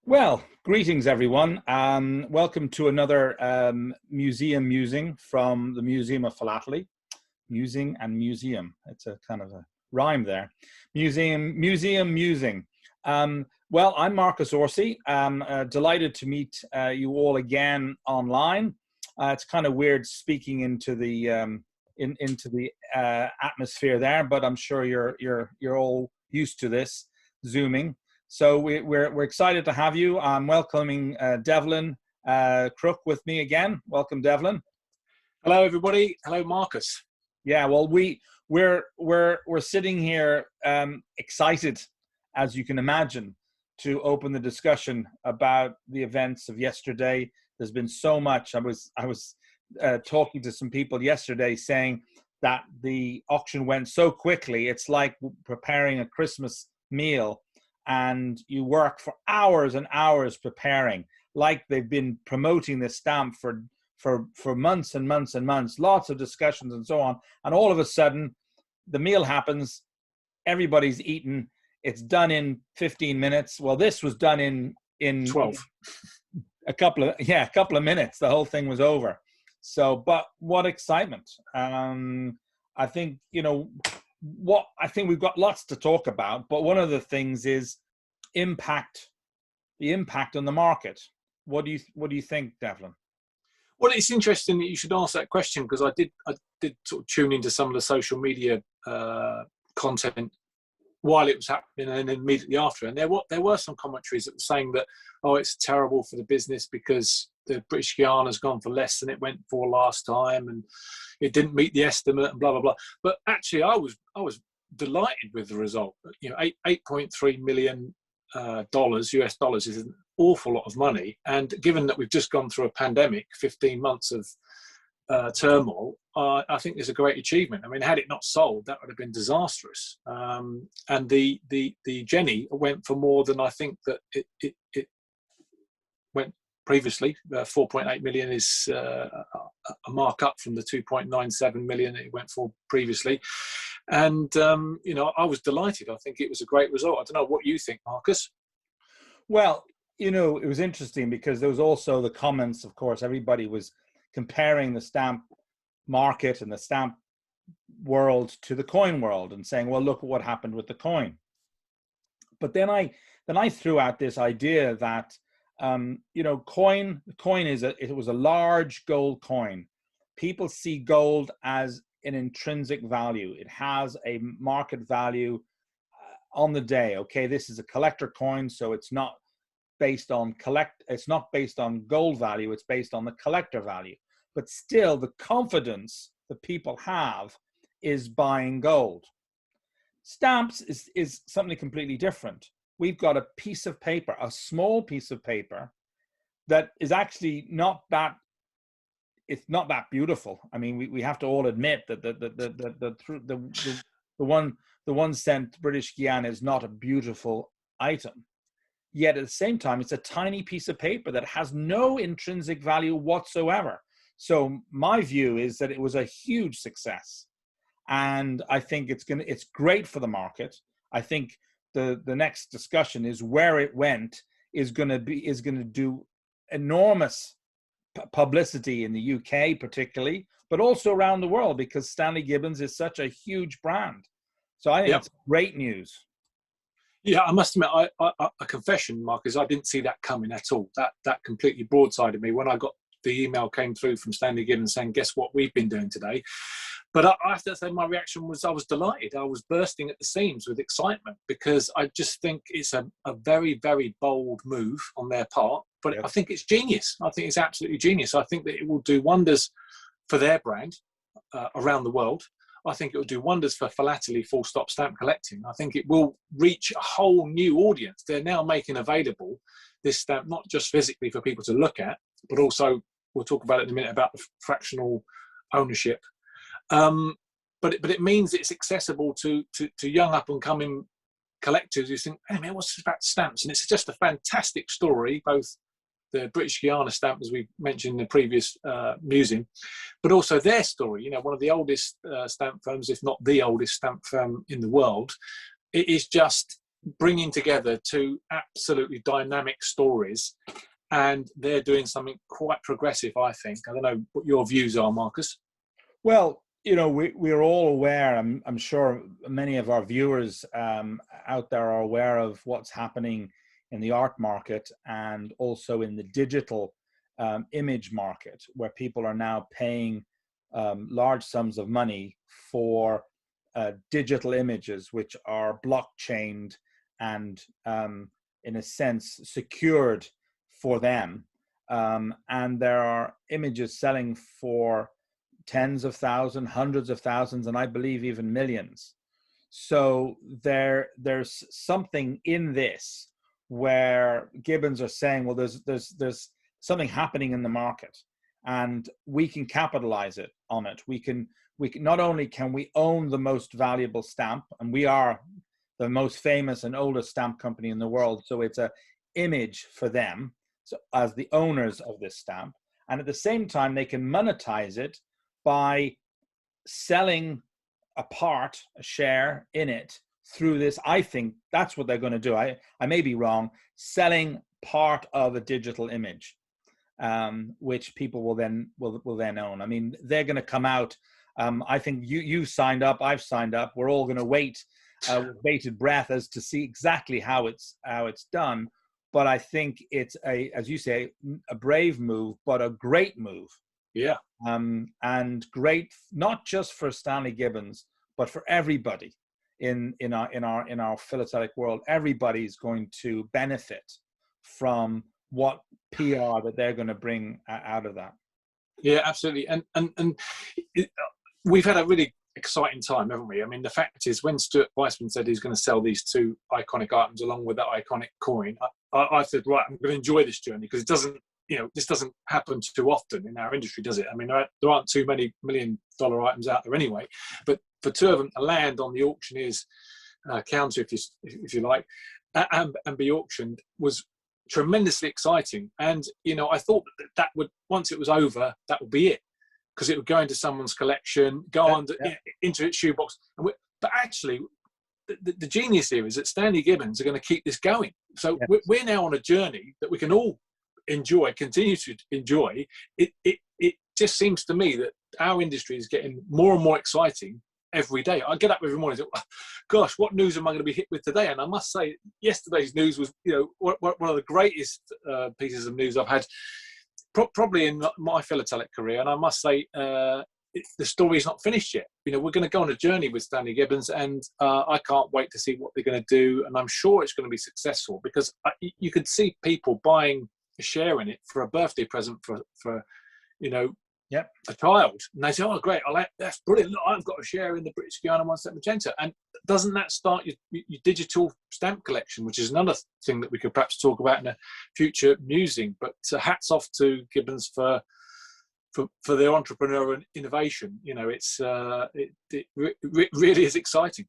Well, greetings everyone. Welcome to another museum musing from the Museum of Philately. Musing and museum. It's a kind of a rhyme there. Museum musing. Well, I'm Marcus Orsi. Delighted to meet you all again online. It's kind of weird speaking into the atmosphere there, but I'm sure you're all used to this Zooming. So we're excited to have you. I'm welcoming Devlin Crook with me again. Welcome, Devlin. Hello, everybody. Hello, Marcus. Yeah, well, we're sitting here excited, as you can imagine, to open the discussion about the events of yesterday. There's been so much. I was talking to some people yesterday saying that the auction went so quickly. It's like preparing a Christmas meal, and you work for hours and hours preparing, like they've been promoting this stamp for months and months and months, lots of discussions and so on. And all of a sudden, the meal happens, everybody's eaten, it's done in 15 minutes. Well, this was done in 12. a couple of minutes. The whole thing was over. So, but what excitement. I think, I think we've got lots to talk about, but one of the things is the impact on the market. What do you think, Devlin? Well, it's interesting that you should ask that question, because I did sort of tune into some of the social media content while it was happening and then immediately after. And there were some commentaries that were saying that, oh, it's terrible for the business because the British Guiana has gone for less than it went for last time, and it didn't meet the estimate, and blah blah blah. But actually, I was delighted with the result. $8.3 million US dollars is an awful lot of money, and given that we've just gone through a pandemic, 15 months of turmoil, I think it's a great achievement. I mean, had it not sold, that would have been disastrous. And the Jenny went for more than I think that it went previously. 4.8 million is a markup from the 2.97 million it went for previously. And, I was delighted. I think it was a great result. I don't know what you think, Marcus. Well, it was interesting because there was also the comments, of course, everybody was comparing the stamp market and the stamp world to the coin world and saying, well, look at what happened with the coin. But then I threw out this idea that, coin it was a large gold coin. People see gold as an intrinsic value. It has a market value on the day. Okay, this is a collector coin, so it's not based on gold value, it's based on the collector value. But still, the confidence that people have is buying gold. Stamps is something completely different. We've got a piece of paper, a small piece of paper, that is actually not that beautiful. I mean, we have to all admit that the 1 cent British Guiana is not a beautiful item. Yet at the same time, it's a tiny piece of paper that has no intrinsic value whatsoever. So my view is that it was a huge success, and I think it's great for the market. I think the next discussion is where it went is going to do enormous publicity in the UK particularly, but also around the world, because Stanley Gibbons is such a huge brand. So I think it's great news. Yeah, I must admit, a confession, Marcus, I didn't see that coming at all. That completely broadsided me when I got the email came through from Stanley Gibbons saying, guess what we've been doing today. But I have to say my reaction was I was delighted. I was bursting at the seams with excitement, because I just think it's a very, very bold move on their part. But I think it's genius. I think it's absolutely genius. I think that it will do wonders for their brand around the world. I think it will do wonders for philately, full stop, stamp collecting. I think it will reach a whole new audience. They're now making available this stamp, not just physically for people to look at, but also, we'll talk about it in a minute, about the fractional ownership. But it means it's accessible to young up and coming collectors who think, hey man, what's this about stamps? And it's just a fantastic story, both the British Guiana stamp, as we mentioned in the previous musing, but also their story. One of the oldest stamp firms, if not the oldest stamp firm in the world. It is just bringing together two absolutely dynamic stories, and they're doing something quite progressive, I think. I don't know what your views are, Marcus. Well, we're all aware. I'm sure many of our viewers out there are aware of what's happening in the art market and also in the digital image market, where people are now paying large sums of money for digital images, which are blockchained and, in a sense, secured for them. And there are images selling for tens of thousands, hundreds of thousands, and I believe even millions. So there's something in this where Gibbons are saying, well, there's something happening in the market, and we can capitalize on it. We can not only can we own the most valuable stamp, and we are the most famous and oldest stamp company in the world, so it's a image for them, so as the owners of this stamp, and at the same time they can monetize it by selling a share in it through this. I think that's what they're going to do. I may be wrong. Selling part of a digital image, which people will then own. I mean, they're going to come out. I think you signed up. I've signed up. We're all going to wait with bated breath as to see exactly how it's done. But I think it's as you say, a brave move, but a great move. Yeah. And great not just for Stanley Gibbons, but for everybody in our philatelic world. Everybody's going to benefit from what PR that they're going to bring out of that. Yeah, absolutely. And we've had a really exciting time, haven't we? I mean, the fact is, when Stuart Weissman said he's going to sell these two iconic items along with that iconic coin, I said, right, I'm going to enjoy this journey, because this doesn't happen too often in our industry, does it? I mean, there aren't too many $1 million items out there anyway. But for two of them to land on the auctioneer's counter, if you like, and be auctioned was tremendously exciting. And I thought that would, once it was over, that would be it, because it would go into someone's collection, into its shoebox. But actually, the genius here is that Stanley Gibbons are going to keep this going. So we're now on a journey that we can all continue to enjoy. It just seems to me that our industry is getting more and more exciting every day. I get up every morning and think, gosh, what news am I going to be hit with today? And I must say, yesterday's news was, one of the greatest pieces of news I've had probably in my philatelic career. And I must say, the story is not finished yet. We're going to go on a journey with Stanley Gibbons, and I can't wait to see what they're going to do. And I'm sure it's going to be successful, because you could see people buying a share in it for a birthday present for a child, and they say, oh great, that's brilliant, look, I've got a share in the British Guiana 1 Magenta. And doesn't that start your digital stamp collection, which is another thing that we could perhaps talk about in a future musing? But hats off to Gibbons for their entrepreneurial and innovation. It really is exciting.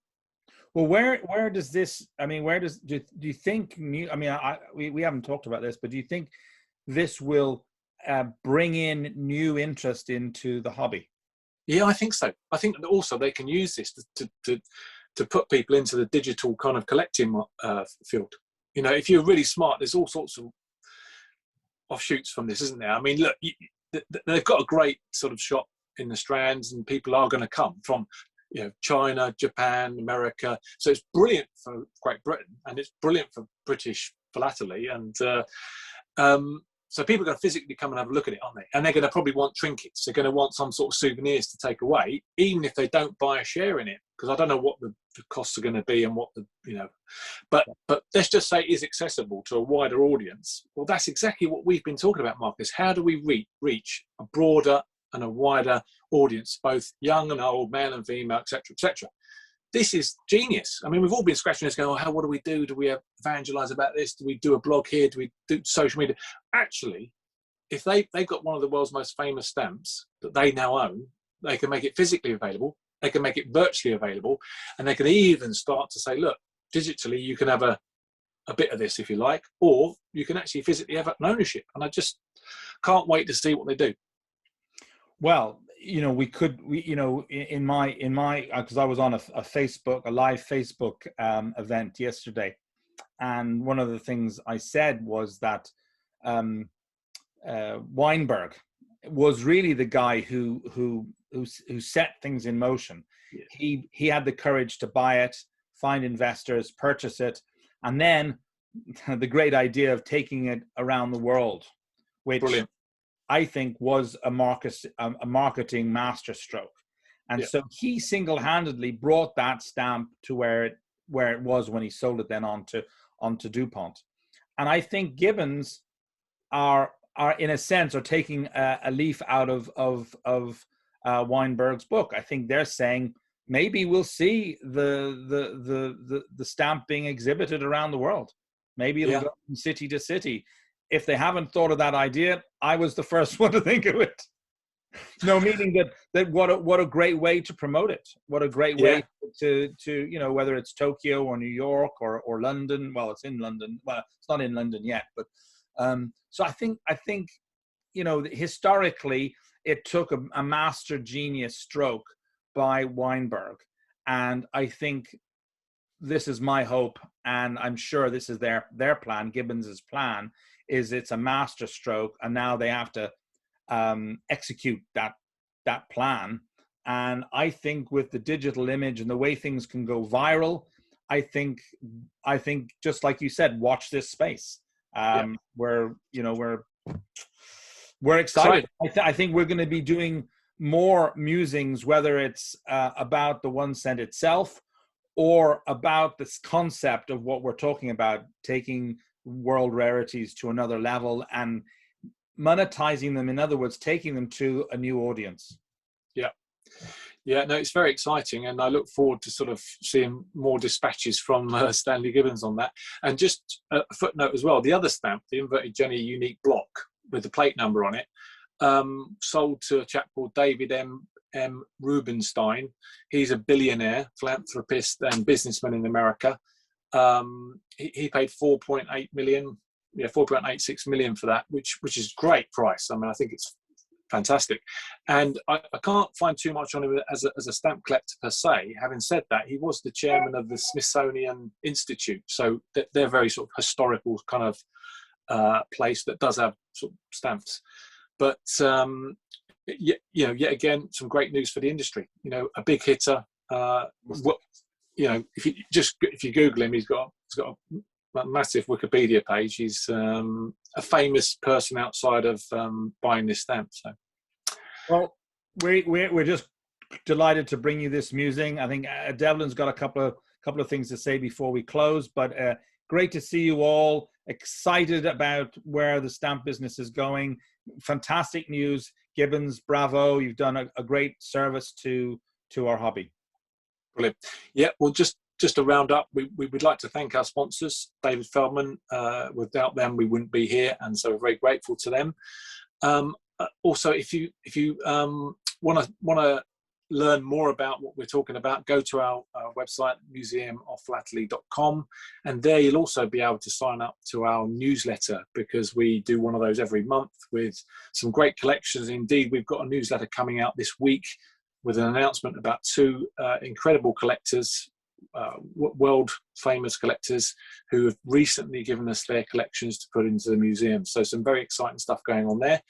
Well, where does this? I mean, do you think new? I mean, we haven't talked about this, but do you think this will bring in new interest into the hobby? Yeah, I think so. I think that also they can use this to put people into the digital kind of collecting field. If you're really smart, there's all sorts of offshoots from this, isn't there? I mean, look, they've got a great sort of shop in the Strands, and people are going to come from China, Japan, America. So it's brilliant for Great Britain, and it's brilliant for British philately. And so people are going to physically come and have a look at it, aren't they? And they're going to probably want trinkets. They're going to want some sort of souvenirs to take away, even if they don't buy a share in it, because I don't know what the costs are going to be and what but let's just say it is accessible to a wider audience. Well, that's exactly what we've been talking about, Marcus. How do we reach a broader and a wider audience, both young and old, male and female, etc., etc.? This is genius. I mean, we've all been scratching this going, what do we do? Do we evangelize about this? Do we do a blog here? Do we do social media? Actually, if they've got one of the world's most famous stamps that they now own, they can make it physically available, they can make it virtually available, and they can even start to say, look, digitally, you can have a bit of this if you like, or you can actually physically have an ownership. And I just can't wait to see what they do. Well, in my, because I was on a live Facebook event yesterday, And one of the things I said was that Weinberg was really the guy who set things in motion. Yeah. He had the courage to buy it, find investors, purchase it, and then the great idea of taking it around the world, which Brilliant. I think was a marketing masterstroke. And so he single-handedly brought that stamp to where it was when he sold it then onto DuPont. And I think Gibbons are in a sense are taking a leaf out of Weinberg's book. I think they're saying maybe we'll see the stamp being exhibited around the world. Maybe it'll go from city to city. If they haven't thought of that idea, I was the first one to think of it. No, meaning that what a great way to promote it. What a great way to whether it's Tokyo or New York or London. Well, it's in London. Well, it's not in London yet, but so I think historically it took a master genius stroke by Weinberg, and I think this is my hope, and I'm sure this is their plan. Gibbons's plan is it's a master stroke, and now they have to execute that plan. And I think with the digital image and the way things can go viral, I think just like you said, watch this space. We're excited. I think we're going to be doing more musings, whether it's about the 1 cent itself or about this concept of what we're talking about, taking world rarities to another level and monetizing them. In other words, taking them to a new audience. No, it's very exciting, and I look forward to sort of seeing more dispatches from Stanley Gibbons on that. And just a footnote as well, the other stamp, the inverted Jenny unique block with the plate number on it, sold to a chap called David M. Rubenstein. He's a billionaire, philanthropist and businessman in America. He paid 4.8 million, 4.86 million for that, which is a great price. I mean, I think it's fantastic. And I can't find too much on him as a stamp collector per se. Having said that, he was the chairman of the Smithsonian Institute. So they're very sort of historical kind of place that does have sort of stamps. But, yet again, some great news for the industry. A big hitter. If you Google him, he's got a massive Wikipedia page. He's a famous person outside of buying this stamp. So, well, we're just delighted to bring you this musing. I think Devlin's got a couple of things to say before we close, but great to see you all. Excited about where the stamp business is going. Fantastic news, Gibbons. Bravo! You've done a great service to our hobby. Brilliant. Yeah. Well, just to round up, we would like to thank our sponsors, David Feldman. Without them, we wouldn't be here, and so we're very grateful to them. Also, if you want to learn more about what we're talking about, go to our website, museumofflatterly.com, and there you'll also be able to sign up to our newsletter, because we do one of those every month with some great collections. Indeed, we've got a newsletter coming out this week with an announcement about two incredible collectors, world famous collectors, who have recently given us their collections to put into the museum. So some very exciting stuff going on there.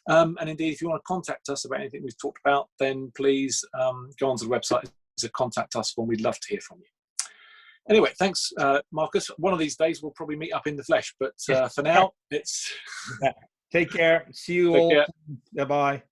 And indeed, if you want to contact us about anything we've talked about, then please go onto the website. There's a contact us form. We'd love to hear from you. Anyway, thanks, Marcus. One of these days we'll probably meet up in the flesh, but for now, it's take care. See you all. Bye bye.